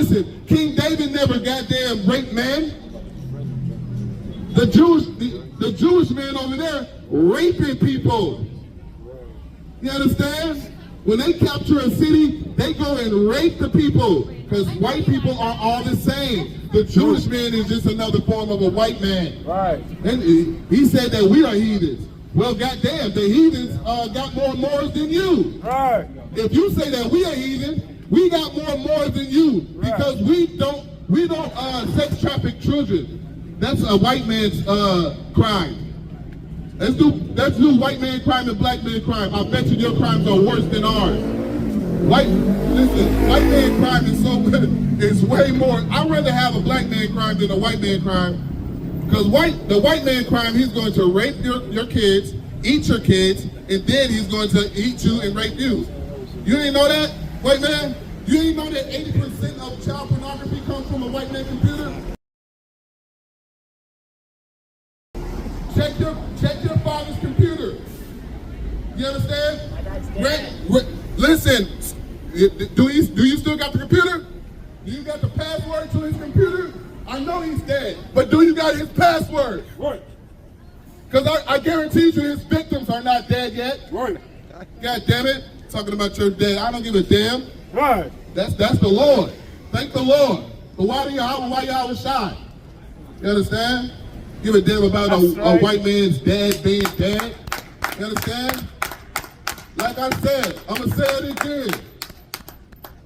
listen, King David never goddamn raped man. The Jewish man over there raping people. You understand? When they capture a city, they go and rape the people because white people are all the same. The Jewish man is just another form of a white man. Right. And he said that we are heathens. Well, goddamn, the heathens got more morals than you. Right. If you say that we are heathens, we got more morals than you because we don't sex traffic children. That's a white man's crime. Let's do white man crime and black man crime. I bet you your crimes are worse than ours. White man crime is it's way more. I'd rather have a black man crime than a white man crime. Because the white man crime, he's going to rape your kids, eat your kids, and then he's going to eat you and rape you. You didn't know that, white man? You didn't know that 80% of child pornography comes from a white man computer? Check your father's computer. You understand? Listen, do you still got the computer? Do you got the password to his computer? I know he's dead, but do you got his password? Right. Because I guarantee you his victims are not dead yet. Right. God damn it. Talking about your dead. I don't give a damn. Right. That's the Lord. Thank the Lord. But why y'all was shy? You understand? Give a damn about a white man's dad being dead. You understand? Like I said, I'm going to say it again.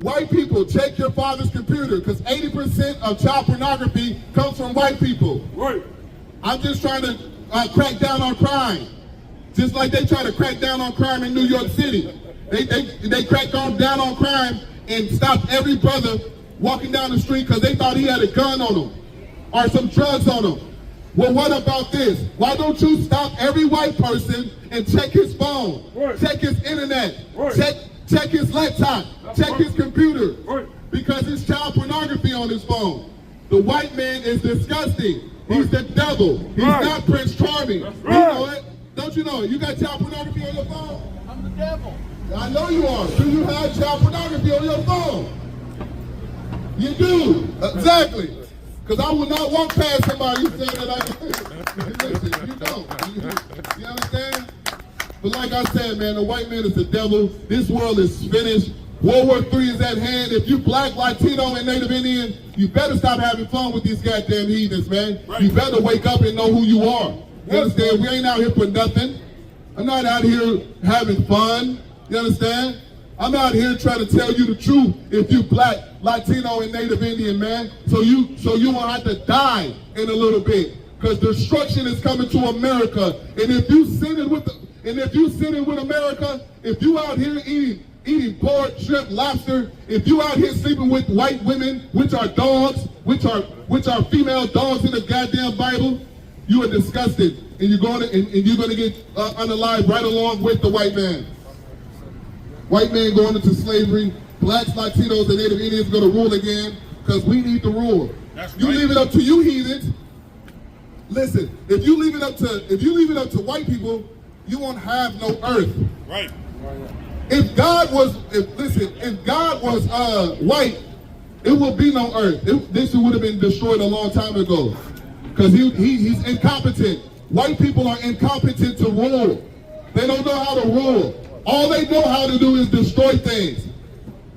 White people, check your father's computer because 80% of child pornography comes from white people. Right. I'm just trying to crack down on crime. Just like they try to crack down on crime in New York City. They cracked down on crime and stopped every brother walking down the street because they thought he had a gun on him or some drugs on him. Well, what about this? Why don't you stop every white person and check his phone, check his internet, check his laptop, check his computer, because it's child pornography on his phone. The white man is disgusting. He's the devil. He's not Prince Charming. You know it? Don't you know it? You got child pornography on your phone? I'm the devil. I know you are. Do you have child pornography on your phone? You do. Exactly. Because I would not walk past somebody saying that listen, you don't. You understand? But like I said, man, the white man is the devil. This world is finished. World War III is at hand. If you black, Latino, and Native Indian, you better stop having fun with these goddamn heathens, man. Right. You better wake up and know who you are. You understand? We ain't out here for nothing. I'm not out here having fun. You understand? I'm out here trying to tell you the truth if you black, Latino, and Native Indian, man. So you won't have to die in a little bit. Because destruction is coming to America. And if you sinning with America, if you out here eating pork, shrimp, lobster, if you out here sleeping with white women, which are dogs, which are female dogs in the goddamn Bible, you are disgusted. And you're gonna get unalived right along with the white man. White man going into slavery, blacks, Latinos, and Native Indians going to rule again because we need to rule. You leave it up to you heathens. Listen, if you leave it up to white people, you won't have no earth. Right. If God was white, it would be no earth. This would have been destroyed a long time ago because he's incompetent. White people are incompetent to rule. They don't know how to rule. All they know how to do is destroy things.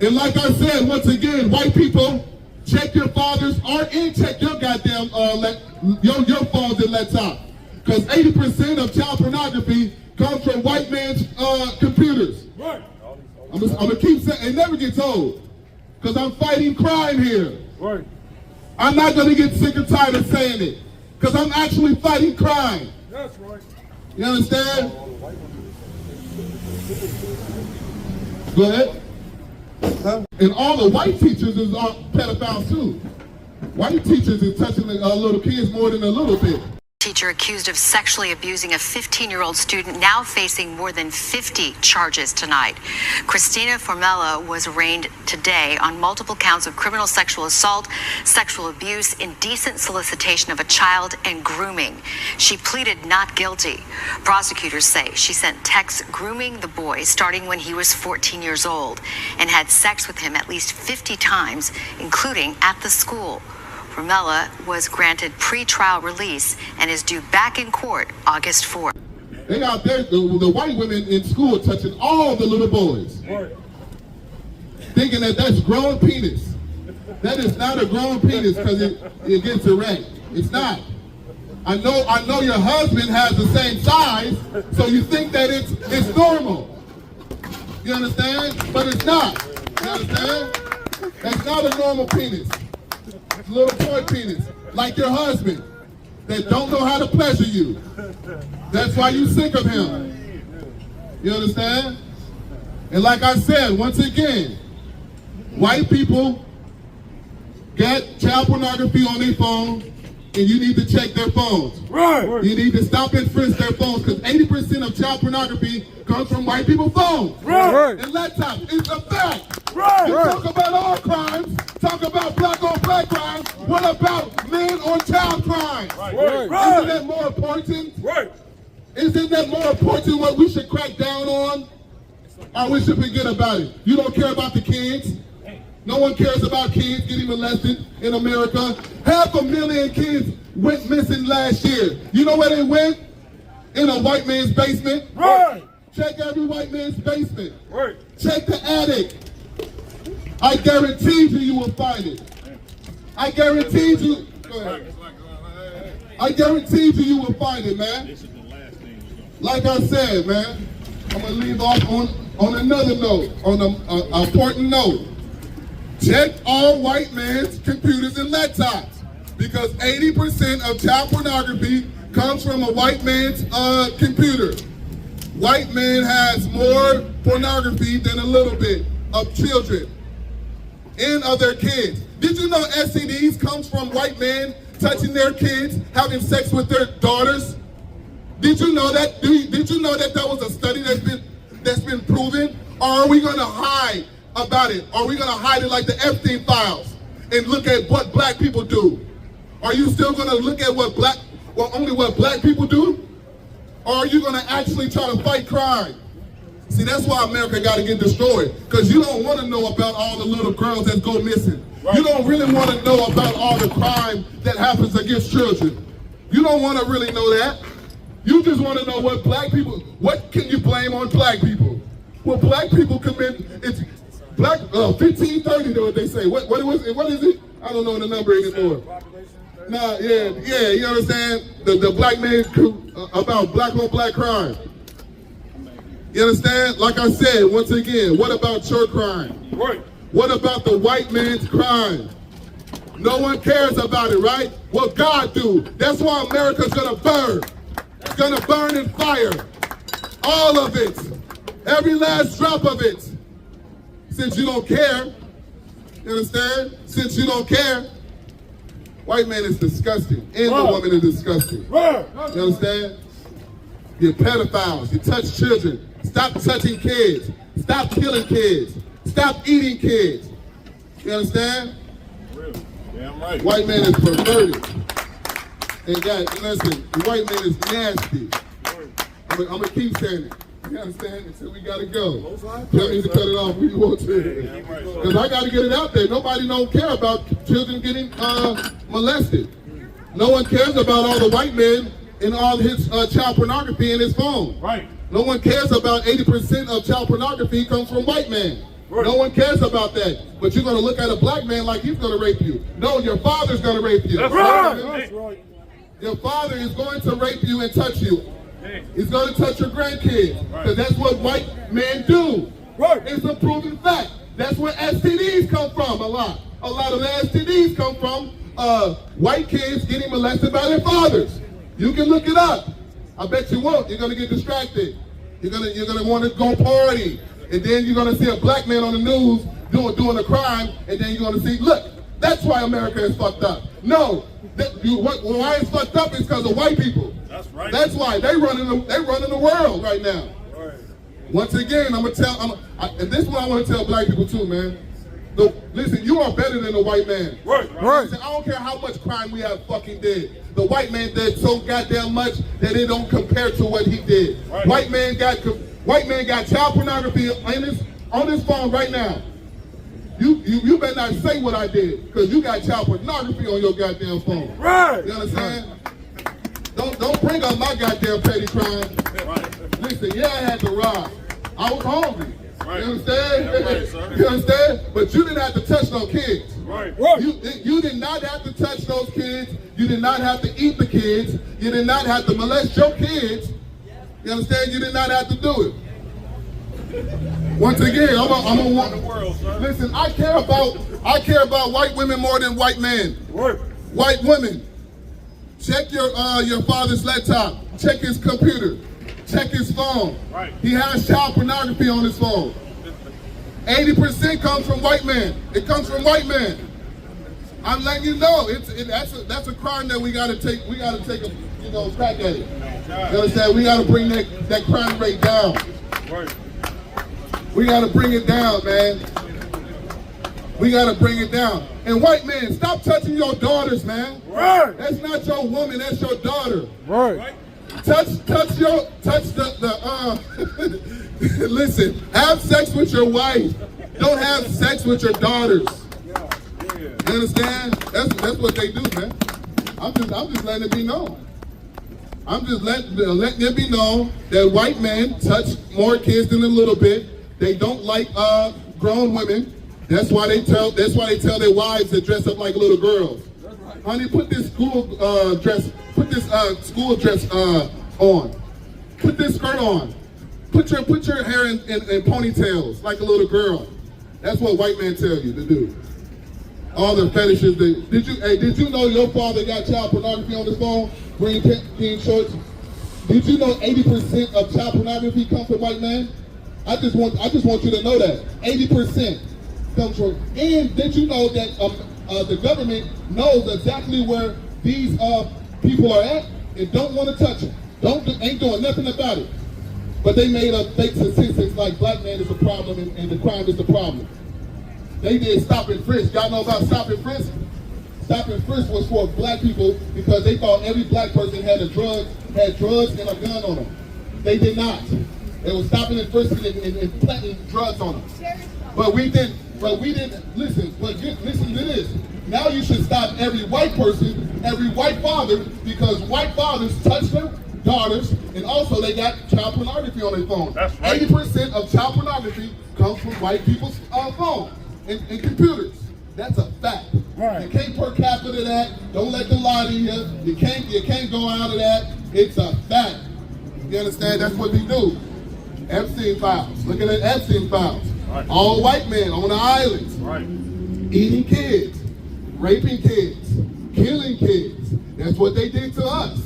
And like I said, once again, white people, check your fathers and check your goddamn your phones and laptops. Because 80% of child pornography comes from white man's computers. Right. I'm gonna keep saying it never gets old. Because I'm fighting crime here. Right. I'm not gonna get sick and tired of saying it. Because I'm actually fighting crime. That's right. You understand? Go ahead. And all the white teachers is pedophiles too. White teachers is touching little kids more than a little bit. Teacher accused of sexually abusing a 15-year-old student, now facing more than 50 charges tonight. Christina Formella was arraigned today on multiple counts of criminal sexual assault, sexual abuse, indecent solicitation of a child, and grooming. She pleaded not guilty. Prosecutors say she sent texts grooming the boy starting when he was 14 years old and had sex with him at least 50 times, including at the school. Formella was granted pre-trial release and is due back in court August 4th. They out there, the white women in school touching all the little boys, thinking that that's grown penis. That is not a grown penis because it gets erect. It's not. I know your husband has the same size, so you think that it's normal. You understand? But it's not. You understand? That's not a normal penis. It's a little boy penis, like your husband, that don't know how to pleasure you. That's why you sick of him. You understand? And like I said, once again, white people get child pornography on their phone, and you need to check their phones. Right. You need to stop and frisk their phones, because 80% of child pornography comes from white people's phones. Right. And laptops. It's a fact. Right. You talk about all crimes, talk about black on black crime. What about men on child crime? Right. Isn't that more important? Right. Isn't that more important what we should crack down on? Or we should forget about it? You don't care about the kids? No one cares about kids getting molested in America. 500,000 kids went missing last year. You know where they went? In a white man's basement. Right. Check every white man's basement. Right. Check the attic. I guarantee you will find it. I guarantee you. Go ahead. I guarantee you will find it, man. Like I said, man, I'm gonna leave off on another note, on an important note. Check all white men's computers and laptops, because 80% of child pornography comes from a white man's computer. White man has more pornography than a little bit of children and of their kids. Did you know STDs comes from white men touching their kids, having sex with their daughters? Did you know that? Did you know that was a study that's been proven? Or are we going to hide about it? Are we going to hide it like the Epstein files and look at what black people do? Are you still going to look at only what black people do? Or are you going to actually try to fight crime? See, that's why America got to get destroyed, because you don't want to know about all the little girls that go missing. Right. You don't really want to know about all the crime that happens against children. You don't want to really know that. You just want to know what can you blame on black people? Well, black people commit, it's black, 1530, what they say. What is it? I don't know the number anymore. Nah, yeah, you understand? The black man about black on black crime. You understand? Like I said, once again, what about your crime? Right. What about the white man's crime? No one cares about it, right? What God do? That's why America's gonna burn. It's gonna burn in fire. All of it. Every last drop of it. Since you don't care, you understand? Since you don't care, white man is disgusting. And the woman is disgusting. Right. You understand? You're pedophiles. You touch children. Stop touching kids. Stop killing kids. Stop eating kids. You understand? Damn right. White man is perverted. And guys, listen, the white man is nasty. I'm going to keep saying it. You understand? Until we got to go. Tell me to cut it off when you want to. Because I got to get it out there. Nobody don't care about children getting molested. No one cares about all the white men and all his child pornography in his phone. Right. No one cares about 80% of child pornography comes from white men. Right. No one cares about that. But you're going to look at a black man like he's going to rape you. No, your father's going to rape you. That's right. That's right. Your father is going to rape you and touch you. He's going to touch your grandkids. Because that's what white men do. Right. It's a proven fact. That's where STDs come from a lot. A lot of the STDs come from white kids getting molested by their fathers. You can look it up. I bet you won't. You're going to get distracted. You're gonna want to go party. And then you're going to see a black man on the news doing a crime. And then you're going to see, look, That's why America is fucked up. No, why it's fucked up is because of white people. That's right. That's why they running the world right now. Right. Once again, and this is what I want to tell black people too, man. Listen, you are better than the white man. Right. Listen, I don't care how much crime we have fucking did. The white man did so goddamn much that it don't compare to what he did. Right. White man got child pornography on his phone right now. You better not say what I did, because you got child pornography on your goddamn phone. Right. You understand? Don't bring up my goddamn petty crime. Right. Listen, yeah, I had to rob. I was hungry. Right. You understand? Yeah, right, sir. You understand? But you didn't have to touch no kids. Right. You did not have to touch those kids. You did not have to eat the kids. You did not have to molest your kids. You understand? You did not have to do it. Once again, I'm a woman. Listen, I care about white women more than white men. Right. White women, check your father's laptop. Check his computer. Check his phone. Right. He has child pornography on his phone. 80% comes from white men. It comes from white men. I'm letting you know, that's a crime that we gotta take a crack at it. You understand? We gotta bring that crime rate down. Right. We gotta bring it down, man. We gotta bring it down. And white men, stop touching your daughters, man. Right. That's not your woman, that's your daughter. Right. Touch listen, have sex with your wife. Don't have sex with your daughters. You understand? That's what they do, man. I'm just letting it be known. I'm just letting it be known that white men touch more kids than a little bit. They don't like grown women. That's why they tell their wives to dress up like little girls. Honey, put this school dress on. Put this skirt on. Put your hair in ponytails like a little girl. That's what white men tell you to do. All the fetishes. Did you know your father got child pornography on his phone? Green shorts. Did you know 80% of child pornography comes from white men? I just want you to know that 80% comes from. And did you know that the government knows exactly where these people are at and don't want to touch them? Ain't doing nothing about it. But they made up fake statistics like black man is the problem and the crime is the problem. They did stop and frisk. Y'all know about stop and frisk? Stop and frisk was for black people because they thought every black person had drugs and a gun on them. They did not. They were stopping and frisking and planting drugs on them. But we didn't listen to this. Now you should stop every white person, every white father, because white fathers touch their daughters, and also they got child pornography on their phone. That's right. 80% of child pornography comes from white people's phones and computers. That's a fact. Right. You can't per capita that. Don't let them lie to you. You can't go out of that. It's a fact. You understand? That's what they do. Epstein files. Look at the Epstein files. Right. All white men on the islands. Right. Eating kids, raping kids, killing kids. That's what they did to us.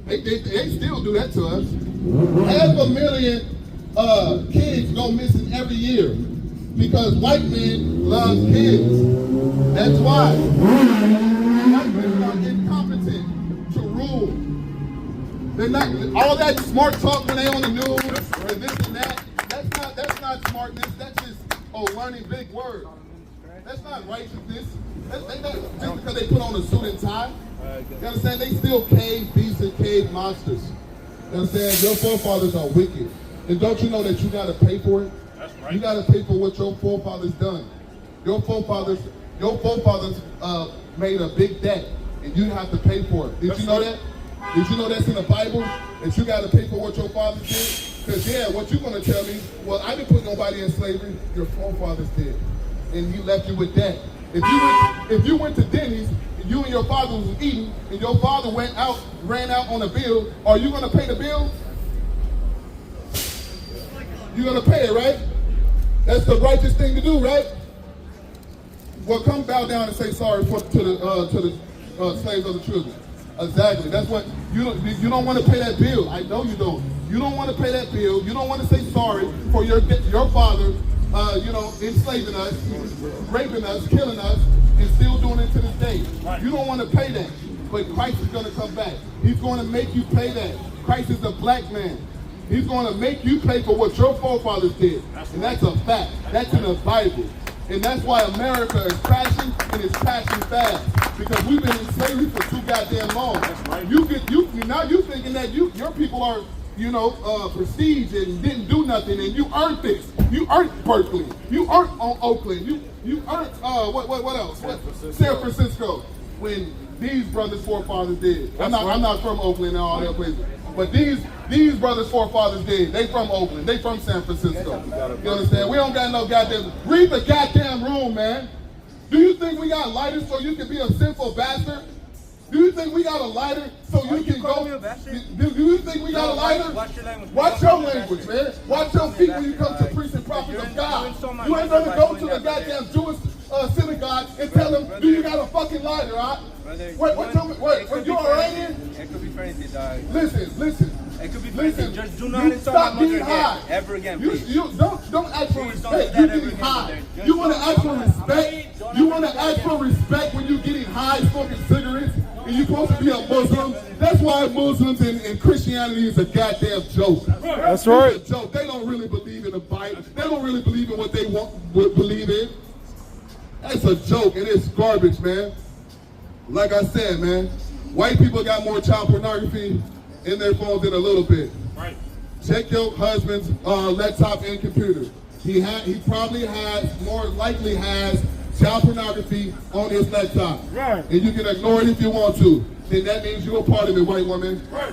They still do that to us. 500,000 kids go missing every year because white men love kids. That's why. White men are incompetent to rule. They're not all that smart talk when they on the news and this and that. That's not smartness. That's just learning big words. That's not righteousness. Just because they put on a suit and tie. You understand? They still cave beasts and cave monsters. You understand? Your forefathers are wicked. And don't you know that you got to pay for it? That's right. You got to pay for what your forefathers done. Your forefathers made a big debt, and you have to pay for it. Did you know that? Did you know that's in the Bible? That you got to pay for what your fathers did? Because what you're going to tell me, well, I didn't put nobody in slavery. Your forefathers did. And he left you with that. If you went to Denny's, and you and your father was eating, and your father ran out on a bill, are you going to pay the bill? You're going to pay it, right? That's the righteous thing to do, right? Well, come bow down and say sorry to the slaves of the children. Exactly. That's what you don't want to pay that bill. I know you don't. You don't want to pay that bill. You don't want to say sorry for your father enslaving us, raping us, killing us, and still doing it to this day. Right. You don't want to pay that, but Christ is going to come back. He's going to make you pay that. Christ is a black man. He's going to make you pay for what your forefathers did. And that's a fact. That's in the Bible. And that's why America is crashing, and it's crashing fast. Because we've been in slavery for too goddamn long. Right. Now you thinking that your people are, prestige and didn't do nothing, and you earned this. You earned Berkeley. You earned Oakland. You earned what else? San Francisco. When these brothers' forefathers did. I'm not from Oakland and all that places. But these brothers' forefathers did. They from Oakland. They from San Francisco. You understand? We don't got no goddamn. Read the goddamn room, man. Do you think we got lighters so you can be a sinful bastard? Do you think we got a lighter so you can go? Do you think we got a lighter? Watch your language. Watch your language, man. Watch your feet when you come to priests and prophets of God. You ain't gonna go to the goddamn Jewish synagogue and tell them, do you got a fucking lighter, all right? Wait, you alright here? It could be for anything, dog. Listen. It could be for anything. Just do not insult stop my getting mother high. again. Ever again, please. You don't ask for Please don't respect. do You're that getting ever again, high. brother. You want to ask for respect? You want to ask for respect when you're getting high, smoking cigarettes, and you're supposed to be a Muslim? That's why Muslims and Christianity is a goddamn joke. That's right. It's a joke. They don't really believe in the Bible. They don't really believe in what they believe in. That's a joke, and it's garbage, man. Like I said, man, white people got more child pornography in their phones than a little bit. Right. Check your husband's laptop and computer. He probably more likely has child pornography on his laptop. Right. And you can ignore it if you want to. Then that means you're a part of it, white woman. Right.